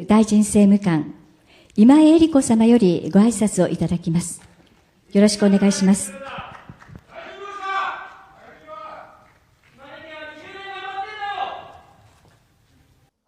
大臣政務官、今江恵理子様よりご挨拶をいただきます。よろしくお願いします。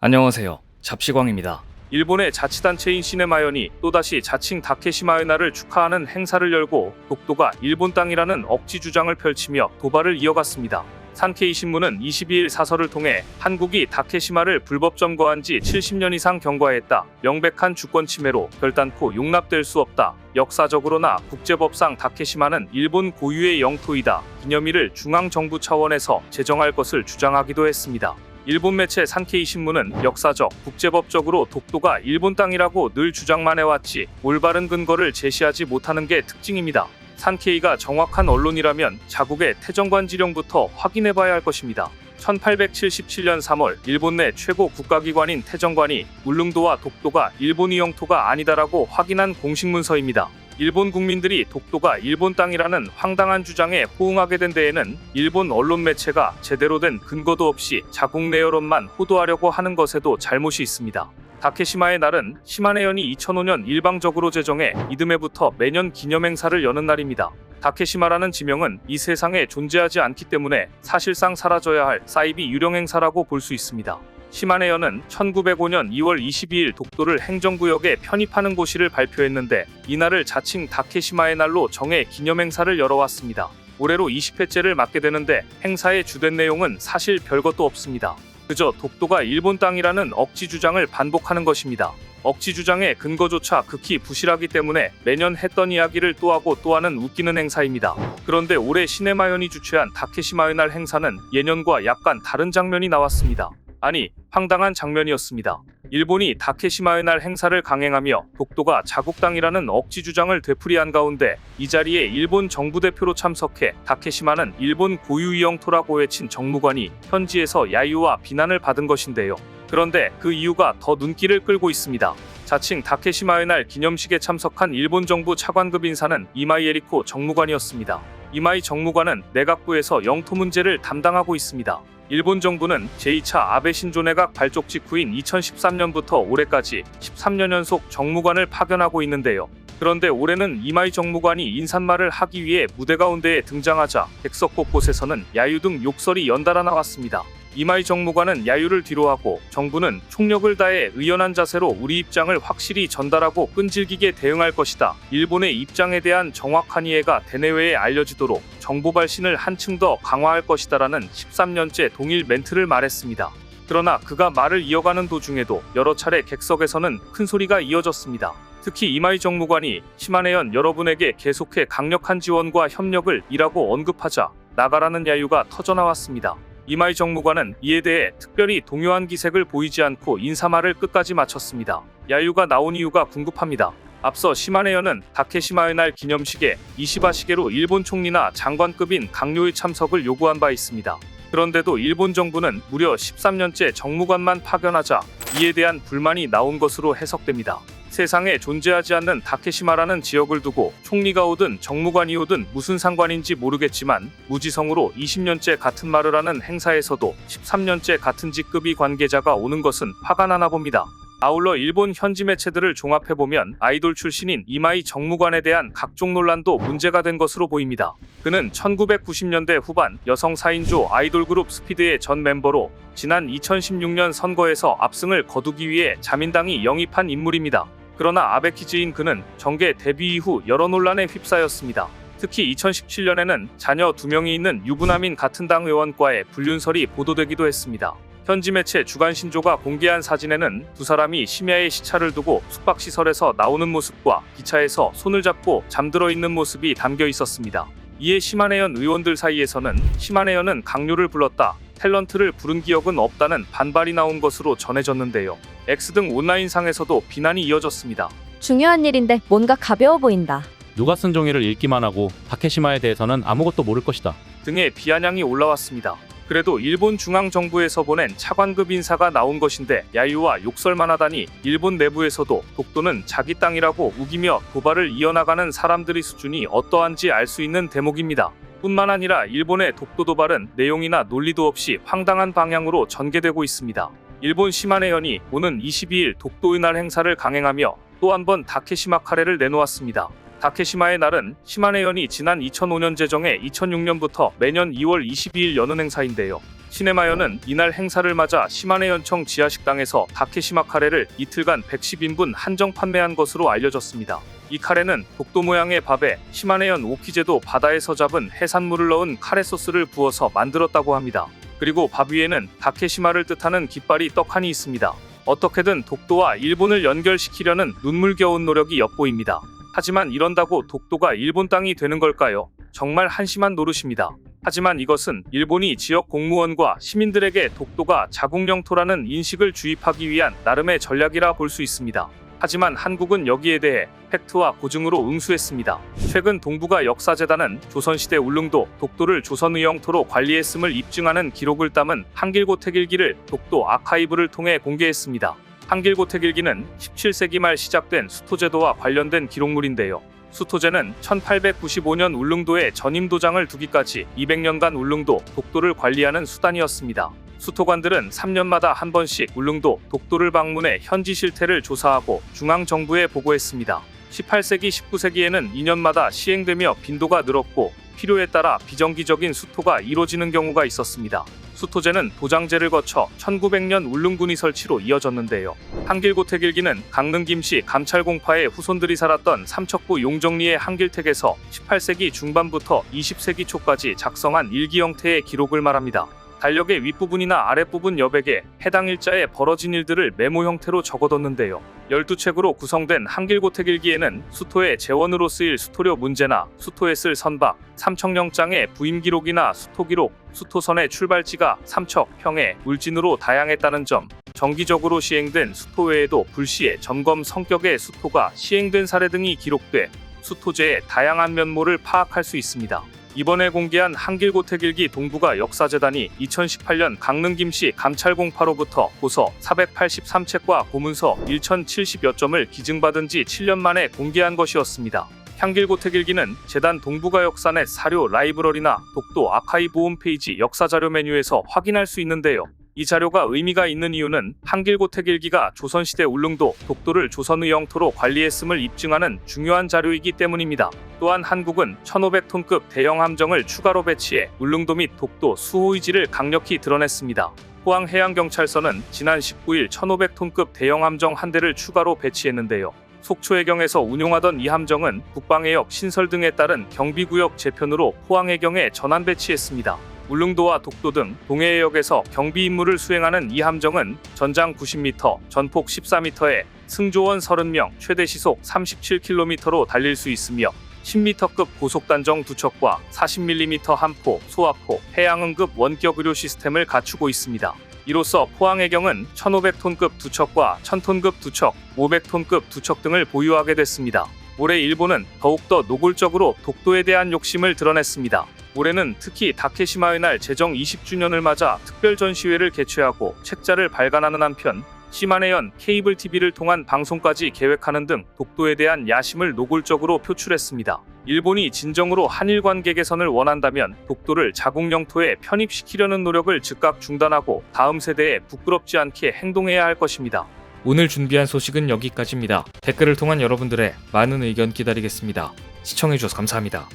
안녕하세요. 잡시광입니다. 일본의 자치단체인 시네마연이 또다시 자칭 다케시마의 날을 축하하는 행사를 열고 독도가 일본 땅이라는 억지 주장을 펼치며 도발을 이어갔습니다. 산케이 신문은 22일 사설을 통해 한국이 다케시마를 불법 점거한 지 70년 이상 경과했다. 명백한 주권 침해로 결단코 용납될 수 없다. 역사적으로나 국제법상 다케시마는 일본 고유의 영토이다. 기념일을 중앙정부 차원에서 제정할 것을 주장하기도 했습니다. 일본 매체 산케이 신문은 역사적, 국제법적으로 독도가 일본 땅이라고 늘 주장만 해왔지 올바른 근거를 제시하지 못하는 게 특징입니다. 산케이가 정확한 언론이라면 자국의 태정관지령부터 확인해봐야 할 것입니다. 1877년 3월 일본 내 최고 국가기관인 태정관이 울릉도와 독도가 일본의 영토가 아니다라고 확인한 공식문서입니다. 일본 국민들이 독도가 일본 땅이라는 황당한 주장에 호응하게 된 데에는 일본 언론 매체가 제대로 된 근거도 없이 자국 내 여론만 호도하려고 하는 것에도 잘못이 있습니다. 다케시마의 날은 시마네현이 2005년 일방적으로 제정해 이듬해부터 매년 기념행사를 여는 날입니다. 다케시마라는 지명은 이 세상에 존재하지 않기 때문에 사실상 사라져야 할 사이비 유령행사라고 볼 수 있습니다. 시마네현은 1905년 2월 22일 독도를 행정구역에 편입하는 고시를 발표했는데 이날을 자칭 다케시마의 날로 정해 기념행사를 열어왔습니다. 올해로 20회째를 맞게 되는데 행사의 주된 내용은 사실 별것도 없습니다. 그저 독도가 일본 땅이라는 억지 주장을 반복하는 것입니다. 억지 주장의 근거조차 극히 부실하기 때문에 매년 했던 이야기를 또 하고 또 하는 웃기는 행사입니다. 그런데 올해 시네마연이 주최한 다케시마의 날 행사는 예년과 약간 다른 장면이 나왔습니다. 아니, 황당한 장면이었습니다. 일본이 다케시마의 날 행사를 강행하며 독도가 자국 땅이라는 억지 주장을 되풀이한 가운데 이 자리에 일본 정부 대표로 참석해 다케시마는 일본 고유의 영토라고 외친 정무관이 현지에서 야유와 비난을 받은 것인데요. 그런데 그 이유가 더 눈길을 끌고 있습니다. 자칭 다케시마의 날 기념식에 참석한 일본 정부 차관급 인사는 이마이 에리코 정무관이었습니다. 이마이 정무관은 내각부에서 영토 문제를 담당하고 있습니다. 일본 정부는 제2차 아베 신조 내각 발족 직후인 2013년부터 올해까지 13년 연속 정무관을 파견하고 있는데요. 그런데 올해는 이마이 정무관이 인사말을 하기 위해 무대 가운데에 등장하자 객석 곳곳에서는 야유 등 욕설이 연달아 나왔습니다. 이마이 정무관은 야유를 뒤로하고 정부는 총력을 다해 의연한 자세로 우리 입장을 확실히 전달하고 끈질기게 대응할 것이다. 일본의 입장에 대한 정확한 이해가 대내외에 알려지도록 정보 발신을 한층 더 강화할 것이다라는 13년째 동일 멘트를 말했습니다. 그러나 그가 말을 이어가는 도중에도 여러 차례 객석에서는 큰 소리가 이어졌습니다. 특히 이마이 정무관이 시마네현 여러분에게 계속해 강력한 지원과 협력을 이라고 언급하자 나가라는 야유가 터져나왔습니다. 이마이 정무관은 이에 대해 특별히 동요한 기색을 보이지 않고 인사말을 끝까지 마쳤습니다. 야유가 나온 이유가 궁금합니다. 앞서 시마네현은 다케시마의 날 기념식에 이시바 시게로 일본 총리나 장관급인 강요의 참석을 요구한 바 있습니다. 그런데도 일본 정부는 무려 13년째 정무관만 파견하자 이에 대한 불만이 나온 것으로 해석됩니다. 세상에 존재하지 않는 다케시마라는 지역을 두고 총리가 오든 정무관이 오든 무슨 상관인지 모르겠지만 무지성으로 20년째 같은 말을 하는 행사에서도 13년째 같은 직급의 관계자가 오는 것은 화가 나나 봅니다. 아울러 일본 현지 매체들을 종합해보면 아이돌 출신인 이마이 정무관에 대한 각종 논란도 문제가 된 것으로 보입니다. 그는 1990년대 후반 여성 4인조 아이돌 그룹 스피드의 전 멤버로 지난 2016년 선거에서 압승을 거두기 위해 자민당이 영입한 인물입니다. 그러나 아베키즈인 그는 정계 데뷔 이후 여러 논란에 휩싸였습니다. 특히 2017년에는 자녀 2명이 있는 유부남인 같은 당 의원과의 불륜설이 보도되기도 했습니다. 현지 매체 주간신조가 공개한 사진에는 두 사람이 심야에 시차를 두고 숙박시설에서 나오는 모습과 기차에서 손을 잡고 잠들어 있는 모습이 담겨 있었습니다. 이에 시마네현 의원들 사이에서는 시마네현은 강요를 불렀다, 탤런트를 부른 기억은 없다는 반발이 나온 것으로 전해졌는데요. X 등 온라인상에서도 비난이 이어졌습니다. 중요한 일인데 뭔가 가벼워 보인다. 누가 쓴 종이를 읽기만 하고 다케시마에 대해서는 아무것도 모를 것이다. 등의 비아냥이 올라왔습니다. 그래도 일본 중앙정부에서 보낸 차관급 인사가 나온 것인데 야유와 욕설만 하다니 일본 내부에서도 독도는 자기 땅이라고 우기며 도발을 이어나가는 사람들의 수준이 어떠한지 알 수 있는 대목입니다. 뿐만 아니라 일본의 독도 도발은 내용이나 논리도 없이 황당한 방향으로 전개되고 있습니다. 일본 시마네현이 오는 22일 독도의 날 행사를 강행하며 또 한 번 다케시마 카레를 내놓았습니다. 다케시마의 날은 시마네현이 지난 2005년 제정해 2006년부터 매년 2월 22일 여는 행사인데요. 시네마현은 이날 행사를 맞아 시마네현청 지하식당에서 다케시마 카레를 이틀간 110인분 한정 판매한 것으로 알려졌습니다. 이 카레는 독도 모양의 밥에 시마네현 오키제도 바다에서 잡은 해산물을 넣은 카레 소스를 부어서 만들었다고 합니다. 그리고 밥 위에는 다케시마를 뜻하는 깃발이 떡하니 있습니다. 어떻게든 독도와 일본을 연결시키려는 눈물겨운 노력이 엿보입니다. 하지만 이런다고 독도가 일본 땅이 되는 걸까요? 정말 한심한 노릇입니다. 하지만 이것은 일본이 지역 공무원과 시민들에게 독도가 자국 영토라는 인식을 주입하기 위한 나름의 전략이라 볼 수 있습니다. 하지만 한국은 여기에 대해 팩트와 고증으로 응수했습니다. 최근 동북아 역사재단은 조선시대 울릉도, 독도를 조선의 영토로 관리했음을 입증하는 기록을 담은 한길고택일기를 독도 아카이브를 통해 공개했습니다. 한길고택일기는 17세기 말 시작된 수토제도와 관련된 기록물인데요. 수토제는 1895년 울릉도에 전임도장을 두기까지 200년간 울릉도, 독도를 관리하는 수단이었습니다. 수토관들은 3년마다 한 번씩 울릉도, 독도를 방문해 현지 실태를 조사하고 중앙정부에 보고했습니다. 18세기, 19세기에는 2년마다 시행되며 빈도가 늘었고 필요에 따라 비정기적인 수토가 이뤄지는 경우가 있었습니다. 수토제는 도장제를 거쳐 1900년 울릉군이 설치로 이어졌는데요. 한길고택일기는 강릉 김씨 감찰공파의 후손들이 살았던 삼척부 용정리의 한길택에서 18세기 중반부터 20세기 초까지 작성한 일기 형태의 기록을 말합니다. 달력의 윗부분이나 아랫부분 여백에 해당 일자에 벌어진 일들을 메모 형태로 적어뒀는데요. 12책으로 구성된 한길고택일기에는 수토의 재원으로 쓰일 수토료 문제나 수토에 쓸 선박, 삼척영장의 부임 기록이나 수토기록, 수토선의 출발지가 삼척, 평해, 울진으로 다양했다는 점, 정기적으로 시행된 수토 외에도 불시에 점검 성격의 수토가 시행된 사례 등이 기록돼 수토제의 다양한 면모를 파악할 수 있습니다. 이번에 공개한 한길고택일기 동북아 역사재단이 2018년 강릉 김씨 감찰공파로부터 고서 483책과 고문서 1070여 점을 기증받은 지 7년 만에 공개한 것이었습니다. 한길고택일기는 재단 동북아 역사넷 사료 라이브러리나 독도 아카이브 홈페이지 역사자료 메뉴에서 확인할 수 있는데요. 이 자료가 의미가 있는 이유는 한길고택일기가 조선시대 울릉도, 독도를 조선의 영토로 관리했음을 입증하는 중요한 자료이기 때문입니다. 또한 한국은 1500톤급 대형 함정을 추가로 배치해 울릉도 및 독도 수호의지를 강력히 드러냈습니다. 포항해양경찰서는 지난 19일 1500톤급 대형 함정 한 대를 추가로 배치했는데요. 속초해경에서 운용하던 이 함정은 북방해역 신설 등에 따른 경비구역 재편으로 포항해경에 전환 배치했습니다. 울릉도와 독도 등 동해해역에서 경비 임무를 수행하는 이 함정은 전장 90m, 전폭 14m에 승조원 30명, 최대 시속 37km로 달릴 수 있으며 10m급 고속단정 2척과 40mm 함포, 소화포, 해양응급 원격 의료 시스템을 갖추고 있습니다. 이로써 포항해경은 1500톤급 2척과 1000톤급 2척, 500톤급 2척 등을 보유하게 됐습니다. 올해 일본은 더욱더 노골적으로 독도에 대한 욕심을 드러냈습니다. 올해는 특히 다케시마의 날 제정 20주년을 맞아 특별 전시회를 개최하고 책자를 발간하는 한편 시마네현 케이블 TV를 통한 방송까지 계획하는 등 독도에 대한 야심을 노골적으로 표출했습니다. 일본이 진정으로 한일 관계 개선을 원한다면 독도를 자국 영토에 편입시키려는 노력을 즉각 중단하고 다음 세대에 부끄럽지 않게 행동해야 할 것입니다. 오늘 준비한 소식은 여기까지입니다. 댓글을 통한 여러분들의 많은 의견 기다리겠습니다. 시청해주셔서 감사합니다.